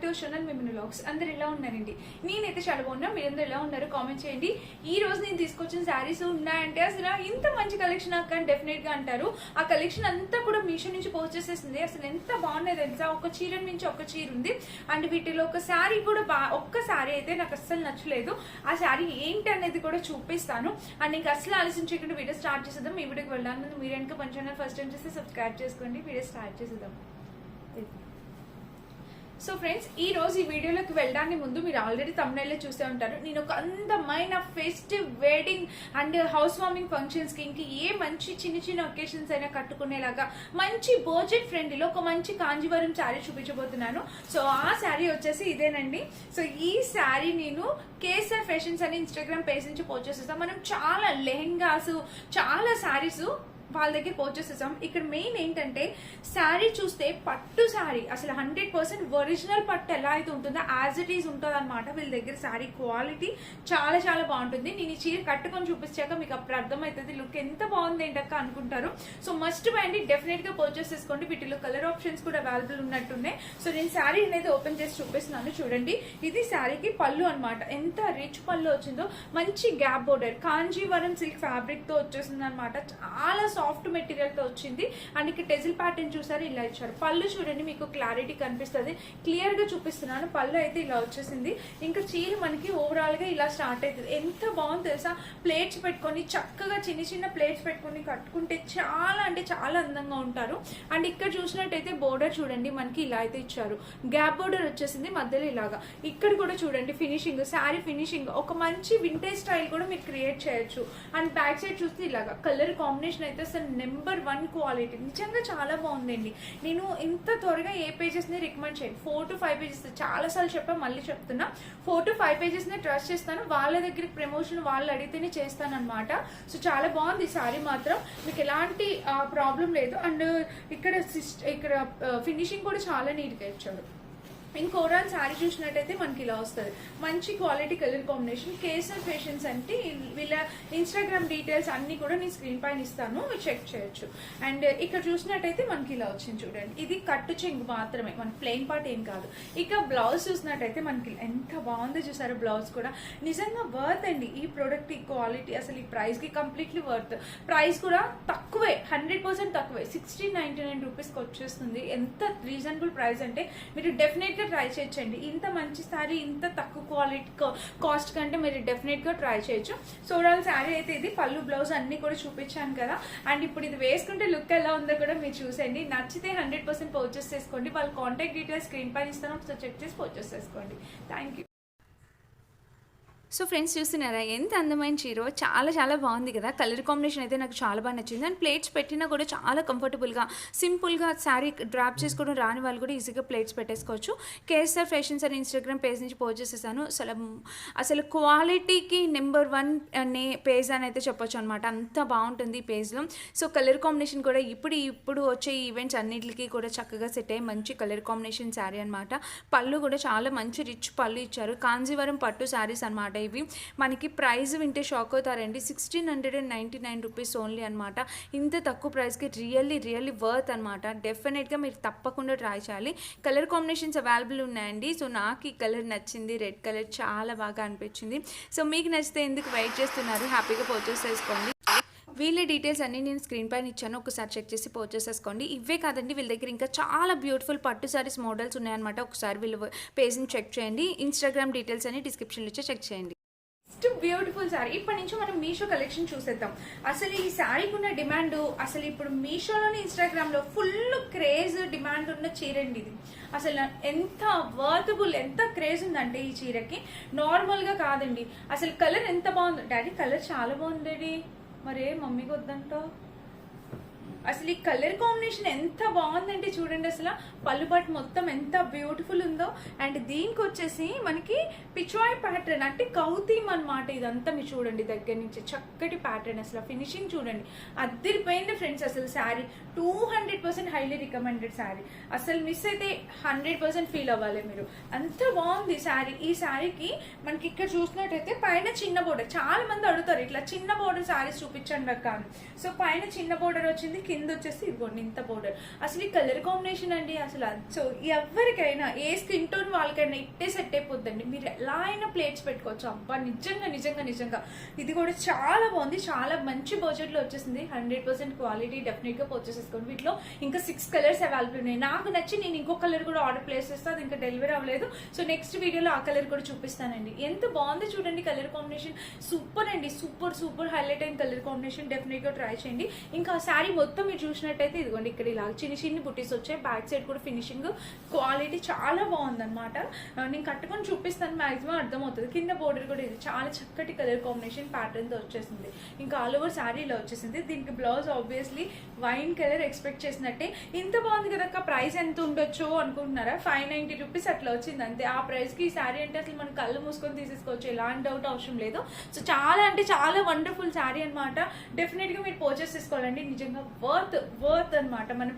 To షనల్ మిమిన్ vlogs. అందరు ఎలా ఉన్నారండి? నేనైతే చాలా బాగున్నా. మీరందరూ ఎలా ఉన్నారు కామెంట్ చేయండి. ఈ రోజు నేను తీసుకొచ్చిన శారీస్ ఉన్నాయంటే అసలు ఇంత మంచి కలెక్షన్ అక్క డెఫినెట్ గా అంటారు. ఆ కలెక్షన్ అంతా కూడా మీషో నుంచి పోస్ట్ చేసేసింది. అసలు ఎంత బాగున్నాయి తెలుసా, ఒక చీర నుంచి ఒక చీర ఉంది. అండ్ వీటిలో ఒక శారీ కూడా ఒక్క శారీ అయితే నాకు అస్సలు నచ్చలేదు. ఆ శారీ ఏంటి అనేది కూడా చూపిస్తాను. అండ్ ఇంకా అసలు ఆలోచించకుండా వీడియో స్టార్ట్ చేసేద్దాం. ఈ వీడియోకి వెళ్ళాలి ముందు మీరు కనుక మన ఛానల్ ఫస్ట్ టైం చేస్తే సబ్స్క్రైబ్ చేసుకోండి. వీడియో స్టార్ట్ చేసేద్దాం. సో ఫ్రెండ్స్, ఈ రోజు ఈ వీడియోలోకి వెళ్ళడానికి ముందు మీరు ఆల్రెడీ తమిళలో చూసే ఉంటారు. నేను ఒక అందమైన festive wedding and house warming functions కి ఇంక ఏ మంచి చిన్న చిన్న ఒకేషన్స్ అయినా కట్టుకునేలాగా మంచి బడ్జెట్ ఫ్రెండ్లీలో ఒక మంచి కాంజీవరం శారీ చూపించబోతున్నాను. సో ఆ శారీ వచ్చేసి ఇదేనండి. సో ఈ శారీ నేను కేసర్ ఫ్యాషన్స్ అని ఇన్స్టాగ్రామ్ పేజ్ నుంచి పోస్ట్ చేసేస్తాం. మనం చాలా లెహెంగాస్, చాలా శారీస్ వాళ్ళ దగ్గర పోస్ట్ చేసేసాం. ఇక్కడ మెయిన్ ఏంటంటే శారీ చూస్తే పట్టు శారీ అసలు 100% ఒరిజినల్ పట్టు ఎలా అయితే ఉంటుందో యాజ్ ఇట్ ఈజ్ ఉంటుంది అనమాట. వీళ్ళ దగ్గర శారీ క్వాలిటీ చాలా చాలా బాగుంటుంది. నేను ఈ చీర కట్టుకొని చూపించాక మీకు అప్పుడు అర్థమవుతుంది లుక్ ఎంత బాగుంది ఏంటక్క అనుకుంటారు. సో మస్ట్ బై అండి, డెఫినెట్ గా పర్చేస్ చేసుకోండి. వీటిలో కలర్ ఆప్షన్స్ కూడా అవైలబుల్ ఉన్నట్టున్నాయి. సో నేను శారీ అనేది ఓపెన్ చేసి చూపిస్తున్నాను చూడండి. ఇది శారీకి పళ్ళు అనమాట. ఎంత రిచ్ పళ్ళు వచ్చిందో, మంచి gap border Kanjeevaram silk fabric తో వచ్చేసింది అనమాట. చాలా సాఫ్ట్ మెటీరియల్ తో వచ్చింది. అండ్ ఇక్కడ టెజిల్ ప్యాటర్న్ చూసారు, ఇలా ఇచ్చారు. పళ్ళు చూడండి, మీకు క్లారిటీ కనిపిస్తుంది. క్లియర్ గా చూపిస్తున్నాను. పళ్ళు అయితే ఇలా వచ్చేసింది. ఇంకా చీర మనకి ఓవరాల్ గా ఇలా స్టార్ట్ అవుతుంది. ఎంత బాగుంది తెలుసా, ప్లేట్స్ పెట్టుకొని చక్కగా చిన్న చిన్న ప్లేట్స్ పెట్టుకొని కట్టుకుంటే చాలా అంటే చాలా అందంగా ఉంటారు. అండ్ ఇక్కడ చూసినట్టయితే బోర్డర్ చూడండి, మనకి ఇలా అయితే ఇచ్చారు. గ్యాప్ బోర్డర్ వచ్చేసింది మధ్యలో ఇలాగా. ఇక్కడ కూడా చూడండి ఫినిషింగ్, శారీ ఫినిషింగ్ ఒక మంచి వింటేజ్ స్టైల్ కూడా మీరు క్రియేట్ చేయొచ్చు. అండ్ బ్యాక్ సైడ్ చూస్తే ఇలాగా కలర్ కాంబినేషన్ అయితే నెంబర్ 1 క్వాలిటీ, నిజంగా చాలా బాగుందండి. నేను ఇంత త్వరగా ఏ పేజెస్ ని రికమెండ్ చేయండి. 4 to 5 పేజెస్ చాలా సార్లు చెప్పా, మళ్ళీ చెప్తున్నా. 4 to 5 పేజెస్ ని ట్రస్ట్ చేస్తాను. వాళ్ళ దగ్గర ప్రమోషన్ వాళ్ళు అడిగితేనే చేస్తాను అనమాట. సో చాలా బాగుంది సారీ మాత్రం, మీకు ఎలాంటి ప్రాబ్లం లేదు. అండ్ ఇక్కడ ఫినిషింగ్ కూడా చాలా నీట్ గా ఇచ్చాడు. ఇంక ఓవరాల్ శారీ చూసినట్టయితే మనకి ఇలా వస్తుంది. మంచి quality colour combination. Kesar fashions అంటే వీళ్ళ ఇన్స్టాగ్రామ్ డీటెయిల్స్ అన్ని కూడా నేను స్క్రీన్ పైన ఇస్తాను, చెక్ చేయొచ్చు. అండ్ ఇక్కడ చూసినట్టయితే మనకి ఇలా వచ్చింది చూడండి. ఇది కట్టు చెంగు మాత్రమే, మన ప్లెయిన్ పార్ట్ ఏం కాదు. ఇక బ్లౌజ్ చూసినట్టయితే మనకి ఎంత బాగుందో చూసారు. బ్లౌజ్ కూడా నిజంగా వర్త్ అండి. ఈ ప్రోడక్ట్ ఈ క్వాలిటీ అసలు ఈ ప్రైస్ కి కంప్లీట్లీ వర్త్. ప్రైస్ కూడా తక్కువే, 100% తక్కువే. 1699 రూపీస్కి వచ్చేస్తుంది. ఎంత రీజనబుల్ ప్రైస్ అంటే మీరు డెఫినెట్ గా ట్రై చేయొచ్చండి. ఇంత మంచి శారీ ఇంత తక్కువ క్వాలిటీ కాస్ట్ కంటే మీరు డెఫినెట్ గా ట్రై చేయొచ్చు. సో ఓవరాల్ శారీ అయితే ఇది. పళ్ళు బ్లౌజ్ అన్ని కూడా చూపించాను కదా. అండ్ ఇప్పుడు ఇది వేసుకుంటే లుక్ ఎలా ఉందో కూడా మీరు చూసేయండి. నచ్చితే 100% పర్చేస్ చేసుకోండి. వాళ్ళ కాంటాక్ట్ డీటెయిల్స్ స్క్రీన్ పైన ఇస్తాను, సో చెక్ చేసి పర్చేస్ చేసుకోండి. Thank you. సో ఫ్రెండ్స్, చూస్తున్నారా ఎంత అందమైన చీర, చాలా చాలా బాగుంది కదా. కలర్ కాంబినేషన్ అయితే నాకు చాలా బాగా నచ్చింది. అండ్ ప్లేట్స్ పెట్టినా కూడా చాలా కంఫర్టబుల్గా సింపుల్గా శారీ డ్రాప్ చేసుకోవడం రాని వాళ్ళు కూడా ఈజీగా ప్లేట్స్ పెట్టేసుకోవచ్చు. కేఎస్ఆర్ ఫ్యాషన్స్ అని ఇన్స్టాగ్రామ్ పేజ్ నుంచి పోస్ట్ చేసేసాను. అసలు క్వాలిటీకి నెంబర్ 1 అనే పేజ్ అని అయితే చెప్పొచ్చు అనమాట. అంత బాగుంటుంది ఈ పేజ్లో. సో కలర్ కాంబినేషన్ కూడా ఇప్పుడు వచ్చే ఈవెంట్స్ అన్నింటికి కూడా చక్కగా సెట్ అయ్యి మంచి కలర్ కాంబినేషన్ శారీ అనమాట. పళ్ళు కూడా చాలా మంచి రిచ్ పళ్ళు ఇచ్చారు. కాంజీవరం పట్టు శారీస్ అనమాట. ఇవి మనకి ప్రైస్ వింటే షాక్ అవుతారండి. 1699 రూపీస్ ఓన్లీ అనమాట. ఇంత తక్కువ ప్రైస్కి రియల్లీ వర్త్ అనమాట. డెఫినెట్గా మీరు తప్పకుండా ట్రై చేయాలి. కలర్ కాంబినేషన్స్ అవైలబుల్ ఉన్నాయండి. సో నాకు ఈ కలర్ నచ్చింది, రెడ్ కలర్ చాలా బాగా అనిపించింది. సో మీకు నచ్చితే ఎందుకు వెయిట్ చేస్తున్నారు, హ్యాపీగా పర్చేస్ చేసుకోండి. వీళ్ళ డీటెయిల్స్ అన్నీ నేను స్క్రీన్ పైన ఇచ్చాను, ఒకసారి చెక్ చేసి పర్చేస్ చేసుకోండి. ఇవే కాదండి, వీళ్ళ దగ్గర ఇంకా చాలా బ్యూటిఫుల్ పట్టు సారీస్ మోడల్స్ ఉన్నాయన్నమాట. ఒకసారి వీళ్ళ పేజ్ని చెక్ చేయండి. ఇన్స్టాగ్రామ్ డీటెయిల్స్ అన్ని డిస్క్రిప్షన్లో ఇచ్చి చెక్ చేయండి. బ్యూటిఫుల్ శారీ. ఇప్పటి నుంచి మనం మీషో కలెక్షన్ చూసేద్దాం. అసలు ఈ శారీకి ఉన్న డిమాండ్, అసలు ఇప్పుడు మీషోలోని ఇన్స్టాగ్రామ్ లో ఫుల్ క్రేజ్ డిమాండ్ ఉన్న చీర అండి ఇది. అసలు ఎంత వర్తబుల్, ఎంత క్రేజ్ ఉందంటే ఈ చీరకి నార్మల్ గా కాదండి. అసలు కలర్ ఎంత బాగుంది డాడీ, కలర్ చాలా బాగుంది డాడీ. మరే మమ్మీకి వద్దంటావు. అసలు ఈ కలర్ కాంబినేషన్ ఎంత బాగుందంటే చూడండి. అసలు పళ్ళు బట్ మొత్తం ఎంత బ్యూటిఫుల్ ఉందో. అండ్ దీనికి వచ్చేసి మనకి పిచ్వాయ్ ప్యాటర్న్ అంటే కౌతీమ్ అనమాట. ఇదంతా మీరు చూడండి దగ్గర నుంచి చక్కటి ప్యాటర్న్. అసలు ఫినిషింగ్ చూడండి, అద్దరిపోయింది ఫ్రెండ్స్. అసలు శారీ 200% హైలీ రికమెండెడ్ శారీ. అసలు మిస్ అయితే 100% ఫీల్ అవ్వాలి మీరు. అంత బాగుంది శారీ. ఈ శారీకి మనకి ఇక్కడ చూసినట్టయితే పైన చిన్న బోర్డర్, చాలా మంది అడుగుతారు ఇట్లా చిన్న బోర్డర్ శారీస్ చూపించండి అక్క. సో పైన చిన్న బోర్డర్ వచ్చింది, కింద వచ్చేసి ఇదిగోండి ఇంత బోర్డర్. అసలు ఈ కలర్ కాంబినేషన్ అండి అసలు సో ఎవరికైనా ఏ స్కిన్ టోన్ వాళ్ళకైనా ఇట్టే సెట్ అయిపోద్దండి. మీరు ఎలా అయినా ప్లేట్స్ పెట్టుకోవచ్చు. అబ్బా నిజంగా నిజంగా నిజంగా ఇది కూడా చాలా బాగుంది. చాలా మంచి బడ్జెట్ లో వచ్చేసింది. 100% క్వాలిటీ. డెఫినెట్ గా పర్చేస్ చేసుకోండి. వీటిలో ఇంకా 6 కలర్స్ అవైలబుల్ ఉన్నాయి. నాకు నచ్చి నేను ఇంకో కలర్ కూడా ఆర్డర్ ప్లేస్ చేస్తే అది ఇంకా డెలివరీ అవ్వలేదు. సో నెక్స్ట్ వీడియోలో ఆ కలర్ కూడా చూపిస్తానండి. ఎంత బాగుంది చూడండి కలర్ కాంబినేషన్. సూపర్ అండి, సూపర్ సూపర్ హైలైట్ అయిన కలర్ కాంబినేషన్. డెఫినెట్ గా ట్రై చేయండి. ఇంకా శారీ మొత్తం మీరు చూసినట్టయితే ఇదిగోండి ఇక్కడ ఇలా చిన్న చిన్న బుటీస్ వచ్చాయి. బ్యాక్ సైడ్ కూడా ఫినిషింగ్ క్వాలిటీ చాలా బాగుంది అనమాట. నేను కట్టుకొని చూపిస్తాను, మాక్సిమం అర్థమవుతుంది. కింద బోర్డర్ కూడా ఇది చాలా చక్కటి కలర్ కాంబినేషన్ ప్యాటర్న్ తో వచ్చేసింది. ఇంకా ఆల్ ఓవర్ శారీ ఇలా వచ్చేసింది. దీనికి blouse obviously wine colour expect చేసినట్టే. ఇంత బాగుంది కదా, ప్రైస్ ఎంత ఉండొచ్చు అనుకుంటున్నారా? 590 రూపీస్ అట్లా వచ్చింది అంతే. ఆ ప్రైస్ కి ఈ శారీ అంటే అసలు మనం కళ్ళు మూసుకొని తీసేసుకోవచ్చు, ఎలాంటి డౌట్ అవసరం లేదు. సో చాలా అంటే చాలా వండర్ఫుల్ శారీ అనమాట. డెఫినెట్ గా మీరు పర్చేస్ చేసుకోవాలండి. నిజంగా వర్త్ అనమాట. మనం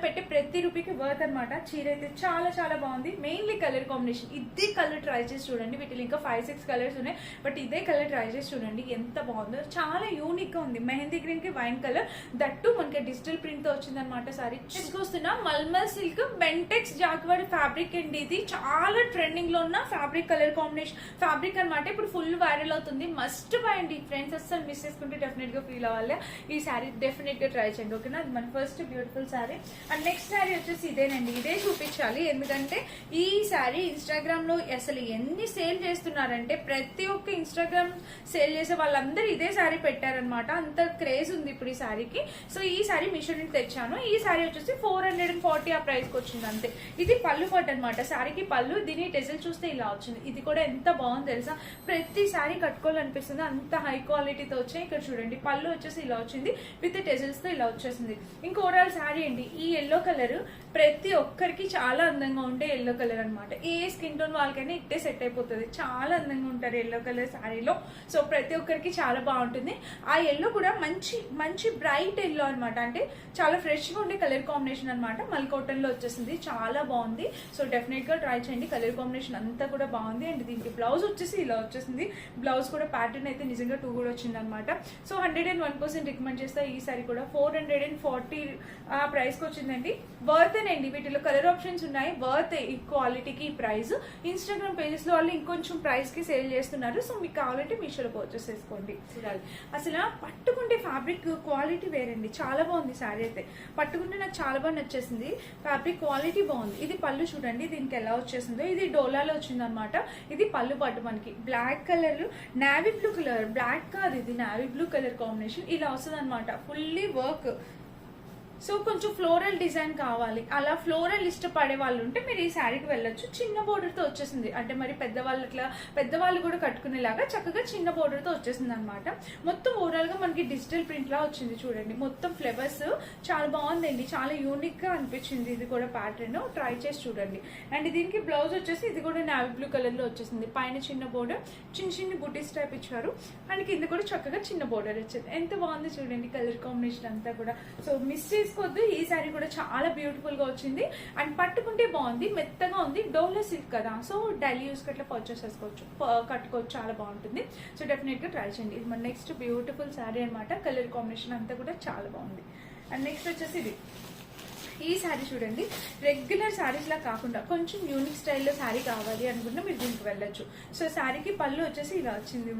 పెట్టే ప్రతి రూపీకి వర్త్ అనమాట. చీర అయితే చాలా చాలా బాగుంది. Mainly colour combination. ఇదే కలర్ ట్రై చేసి చూడండి. వీటిలో ఇంకా 5-6 కలర్స్ ఉన్నాయి, బట్ ఇదే కలర్ ట్రై చేసి చూడండి ఎంత బాగుందో. చాలా యూనిక్ గా ఉంది. మెహందీ గ్రీన్ కి వైన్ కలర్, దట్టు మనకి డిజిటల్ ప్రింట్ తో వచ్చింది అనమాట సారీ. తీసుకొస్తున్నా mulmul silk Bentex jacquard fabric అండి. ఇది చాలా ట్రెండింగ్ లో ఉన్న ఫ్యాబ్రిక్, కలర్ కాంబినేషన్ ఫ్యాబ్రిక్ అనమాట. ఇప్పుడు ఫుల్ వైరల్ అవుతుంది. మస్ట్ బై అండి ఫ్రెండ్స్. అసలు మిస్ చేసుకుంటే డెఫినెట్ గా ఫీల్ అవ్వాలి. ఈ శారీ డెఫినెట్ గా ట్రై చేయండి, ఓకేనా? అది మన first beautiful sari. And next sari వచ్చేసి ఇదేనండి. ఇదే చూపించాలి, ఎందుకంటే ఈ శారీ ఇన్స్టాగ్రామ్ లో అసలు ఎన్ని సేల్ చేస్తున్నారంటే ప్రతి ఒక్క ఇన్స్టాగ్రామ్ సేల్ చేసే వాళ్ళందరూ ఇదే శారీ పెట్టారనమాట. అంత క్రేజ్ ఉంది ఇప్పుడు ఈ శారీకి. సో ఈ శారీ మీషో నుంచి తెచ్చాను. ఈ శారీ వచ్చేసి 440 ఆ ప్రైస్ కి వచ్చింది అంతే. ఇది పళ్ళు పట్టు అనమాట. శారీకి పళ్ళు. దీని టెజల్ చూస్తే ఇలా వచ్చింది. ఇది కూడా ఎంత బాగుంది తెలుసా? ప్రతి శారీ కట్టుకోవాలనిపిస్తుంది, అంత హై క్వాలిటీతో వచ్చాయి. ఇక్కడ చూడండి పళ్ళు వచ్చేసి ఇలా వచ్చింది, విత్ టెజల్స్ తో ఇలా వచ్చేసింది. ఇంకా ఓవరాల్ శారీ అండి. ఈ ఎల్లో కలర్ ప్రతి ఒక్కరికి చాలా అందంగా ఉంటే ఎల్లో కలర్ అనమాట. ఏ స్కిన్ టోన్ వాళ్ళకైనా ఇట్టే సెట్ అయిపోతుంది. చాలా అందంగా ఉంటారు ఎల్లో కలర్ శారీలో. సో ప్రతి ఒక్కరికి చాలా బాగుంటుంది. ఆ ఎల్లో కూడా మంచి మంచి బ్రైట్ ఎల్లో అనమాట. అంటే చాలా ఫ్రెష్ గా ఉండే కలర్ కాంబినేషన్ అనమాట. మల్ కాటన్ లో వచ్చేసింది. చాలా బాగుంది. సో డెఫినెట్ గా ట్రై చేయండి. కలర్ కాంబినేషన్ అంతా కూడా బాగుంది. అండ్ దీనికి బ్లౌజ్ వచ్చేసి ఇలా వచ్చేసింది. బ్లౌజ్ కూడా ప్యాటర్న్ అయితే నిజంగా 2 కూడా వచ్చింది అనమాట. సో 101% రికమెండ్ చేస్తా. ఈ సారీ కూడా 440 ఆ ప్రైస్ కి వచ్చిందండి. వర్త్ అండి. వీటిలో కలర్ ఆప్షన్స్ ఉన్నాయి. వర్త్ ఈ క్వాలిటీకి ఈ ప్రైస్. ఇన్స్టాగ్రామ్ పేజెస్ లో వాళ్ళు ఇంకొంచెం ప్రైస్ కి సేల్ చేస్తున్నారు. సో మీకు కావాలంటే మీషోలో పర్చేస్ చేసుకోండి. చూడాలి అసలు పట్టుకుంటే ఫ్యాబ్రిక్ క్వాలిటీ వేరండి. చాలా బాగుంది శారీ అయితే. పట్టుకుంటే నాకు చాలా బాగా నచ్చేసింది. ఫ్యాబ్రిక్ క్వాలిటీ బాగుంది. ఇది పళ్ళు చూడండి దీనికి ఎలా వచ్చేసిందో. ఇది డోలాలో వచ్చింది అనమాట. ఇది పళ్ళు పట్టు మనకి black colour, navy blue colour, black కాదు ఇది నావీ బ్లూ కలర్ కాంబినేషన్. ఇలా వస్తుంది అనమాట. Fully work. సో కొంచెం ఫ్లోరల్ డిజైన్ కావాలి, అలా ఫ్లోరల్ ఇష్టపడే వాళ్ళు ఉంటే మీరు ఈ శారీకి వెళ్ళొచ్చు. చిన్న బోర్డర్ తో వచ్చేసింది. అంటే మరి పెద్దవాళ్ళు కూడా కట్టుకునేలాగా చక్కగా చిన్న బోర్డర్ తో వచ్చేసింది అనమాట. మొత్తం ఓవరాల్ గా మనకి డిజిటల్ ప్రింట్ లా వచ్చింది చూడండి. మొత్తం ఫ్లవర్స్ చాలా బాగుందండి. చాలా యూనిక్ గా అనిపించింది. ఇది కూడా ప్యాటర్న్ ట్రై చేసి చూడండి. అండ్ దీనికి బ్లౌజ్ వచ్చేసి ఇది కూడా నావీ బ్లూ కలర్ లో వచ్చేసింది. పైన చిన్న బోర్డర్, చిన్న చిన్న బుటీస్ టైప్ ఇచ్చారు. అండ్ కింద కూడా చక్కగా చిన్న బోర్డర్ వచ్చింది. ఎంత బాగుంది చూడండి కలర్ కాంబినేషన్ అంతా కూడా. సో మిస్ చేసుకోవద్దు. ఈ శారీ కూడా చాలా బ్యూటిఫుల్ గా వచ్చింది. అండ్ పట్టుకుంటే బాగుంది, మెత్తగా ఉంది. డోలా సిల్క్ కదా, సో డైలీ యూస్ అట్లా పర్చేస్ చేసుకోవచ్చు, కట్టుకోవచ్చు. చాలా బాగుంటుంది. సో డెఫినెట్ గా ట్రై చేయండి. ఇది మన నెక్స్ట్ బ్యూటిఫుల్ శారీ అనమాట. కలర్ కాంబినేషన్ అంతా కూడా చాలా బాగుంది. అండ్ నెక్స్ట్ వచ్చేసి ఇది ఈ శారీ చూడండి. రెగ్యులర్ శారీస్ లా కాకుండా కొంచెం యూనిక్ స్టైల్లో శారీ కావాలి అనుకుంటే మీరు దీనికి వెళ్ళొచ్చు. సో శారీకి పళ్ళు వచ్చేసి ఇలా వచ్చింది.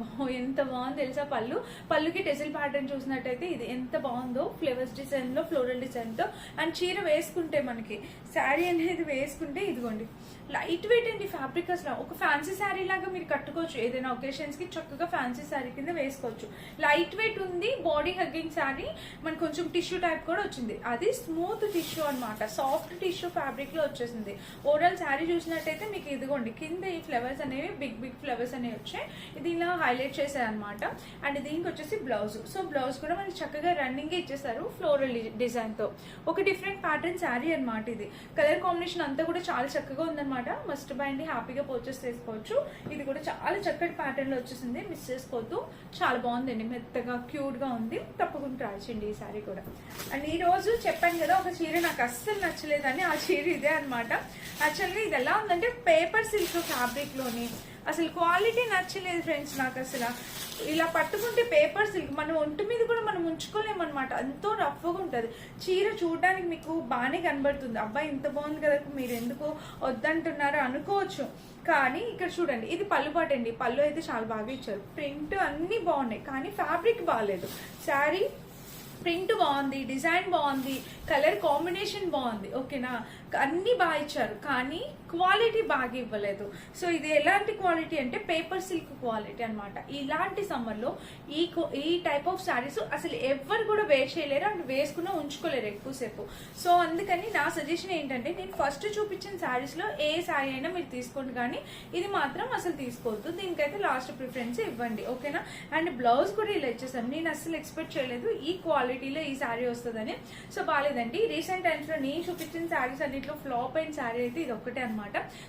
ఎంత బాగుంది తెలుసా పళ్ళు. పళ్ళుకి టెజిల్ ప్యాటర్న్ చూసినట్టయితే ఇది ఎంత బాగుందో, ఫ్లవర్స్ డిజైన్ లో, ఫ్లోరల్ డిజైన్ తో. అండ్ చీర వేసుకుంటే మనకి శారీ అనేది వేసుకుంటే ఇదిగోండి లైట్ వెయిట్ అండి ఫ్యాబ్రిక్. అసలు ఒక ఫ్యాన్సీ శారీ లాగా మీరు కట్టుకోవచ్చు. ఏదైనా ఒకేషన్స్ కి చక్కగా ఫ్యాన్సీ శారీ కింద వేసుకోవచ్చు. లైట్ వెయిట్ ఉంది. Body hugging sari. మనకు కొంచెం టిష్యూ టైప్ కూడా వచ్చింది. అది స్మూత్ టిష్యూ అనమాట. సాఫ్ట్ టిష్యూ ఫ్యాబ్రిక్ లో వచ్చేసింది. ఓవరాల్ శారీ చూసినట్టయితే మీకు ఇదిగోండి కింద ఈ ఫ్లవర్స్ అనేవి బిగ్ బిగ్ ఫ్లవర్స్ అనేవి వచ్చాయి. ఇది ఇలా హైలైట్ చేశారు అనమాట. అండ్ దీనికి వచ్చేసి బ్లౌజ్. సో బ్లౌజ్ కూడా మనకి చక్కగా రన్నింగ్ ఇచ్చేసారు ఫ్లోరల్ డిజైన్ తో. ఒక డిఫరెంట్ ప్యాటర్న్ శారీ అనమాట ఇది. కలర్ కాంబినేషన్ అంతా కూడా చాలా చక్కగా ఉందన్నమాట. మస్ట్ బై అండి. హ్యాపీగా పర్చేస్ చేసుకోవచ్చు. ఇది కూడా చాలా చక్కటి ప్యాటర్న్ లో వచ్చేసింది. మిస్ చేసుకోవద్దు. చాలా బాగుందండి. మెత్తగా క్యూట్ గా ఉంది. తప్పకుండా ట్రై చేయండి ఈ శారీ కూడా. అండ్ ఈ రోజు చెప్పాను కదా ఒక చీర నాకు అస్సలు నచ్చలేదని. ఆ చీర ఇదే అనమాట. యాక్చువల్గా ఇది ఎలా ఉందంటే పేపర్ సిల్క్ ఫ్యాబ్రిక్ లోని అసలు క్వాలిటీ నచ్చలేదు ఫ్రెండ్స్ నాకు. అసలు ఇలా పట్టుకుంటే పేపర్ సిల్క్ మన ఒంటి మీద కూడా మనం ఉంచుకోలేము అనమాట, ఎంతో రఫ్గా ఉంటుంది. చీర చూడడానికి మీకు బాగానే కనబడుతుంది, అబ్బాయి ఇంత బాగుంది కదా మీరు ఎందుకు వద్దంటున్నారు అనుకోవచ్చు. కానీ ఇక్కడ చూడండి, ఇది పళ్ళు పాట అండి. పళ్ళు అయితే చాలా బాగా ఇచ్చారు, ప్రింట్ అన్ని బాగున్నాయి, కానీ ఫ్యాబ్రిక్ బాగాలేదు. శారీ ప్రింట్ బాగుంది, డిజైన్ బాగుంది, కలర్ కాంబినేషన్ బాగుంది, ఓకేనా, అన్ని బాగా ఇచ్చారు, కానీ క్వాలిటీ బాగా ఇవ్వలేదు. సో ఇది ఎలాంటి క్వాలిటీ అంటే పేపర్ సిల్క్ క్వాలిటీ అనమాట. ఇలాంటి సమ్మర్లో ఈ టైప్ ఆఫ్ శారీస్ అసలు ఎవరు కూడా వేర్ చేయలేరు అండ్ వేసుకున్నా ఉంచుకోలేరు ఎక్కువసేపు. సో అందుకని నా సజెషన్ ఏంటంటే, నేను ఫస్ట్ చూపించిన శారీస్లో ఏ శారీ అయినా మీరు తీసుకోండి, కానీ ఇది మాత్రం అసలు తీసుకోవద్దు. దీనికైతే లాస్ట్ ప్రిఫరెన్స్ ఇవ్వండి, ఓకేనా. అండ్ బ్లౌజ్ కూడా ఇలా ఇచ్చేసాను, నేను అసలు ఎక్స్పెక్ట్ చేయలేదు ఈ క్వాలిటీలో ఈ శారీ వస్తుందని. సో బాగాలేదండి. రీసెంట్ టైమ్స్ లో నేను చూపించిన శారీస్ అన్నింటిలో ఫ్లాప్ అయిన శారీ అయితే ఇది ఒక్కటే అనమాట.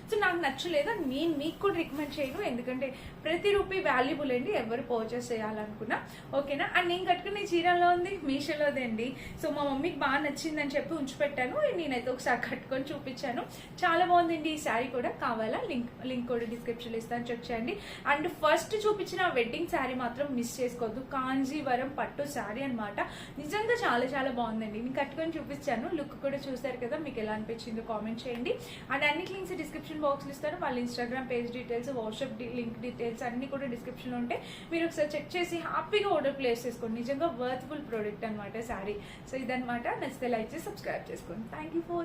సో నాకు నచ్చలేదు, నేను మీకు కూడా రికమెండ్ చేయను, ఎందుకంటే ప్రతి రూపీ వాల్యుబుల్ అండి, ఎవరు పర్చేస్ చేయాలనుకున్నా, ఓకేనా. అండ్ నేను కట్టుకునే చీరలో ఉంది మీషోలోదే అండి. సో మా మమ్మీకి బాగా నచ్చిందని చెప్పి ఉంచిపెట్టాను, నేనైతే ఒకసారి కట్టుకొని చూపించాను, చాలా బాగుందండి ఈ శారీ కూడా. కావాలా లింక్ కూడా డిస్క్రిప్షన్ ఇస్తాను, చెక్ చేయండి. అండ్ ఫస్ట్ చూపించిన వెడ్డింగ్ శారీ మాత్రం మిస్ చేసుకోవద్దు, కాంజీవరం పట్టు శారీ అనమాట. నిజంగా చాలా చాలా బాగుందండి, నేను కట్టుకొని చూపించాను, లుక్ కూడా చూసారు కదా, మీకు ఎలా అనిపించిందో కామెంట్ చేయండి. అండ్ అన్ని లింక్స్ డిస్క్రిప్షన్ బాక్స్లో ఇస్తాను, వాళ్ళ Instagram page details, WhatsApp link details అన్ని కూడా డిస్క్రిప్షన్లో ఉంటాయి. మీరు ఒకసారి చెక్ చేసి హ్యాపీగా ఆర్డర్ ప్లేస్ చేసుకోండి, నిజంగా వర్త్ఫుల్ ప్రోడక్ట్ అనమాట శారీ. సో ఇదనమాట, నచ్చితే లైక్ చేసి సబ్స్క్రైబ్ చేసుకోండి. Thank you for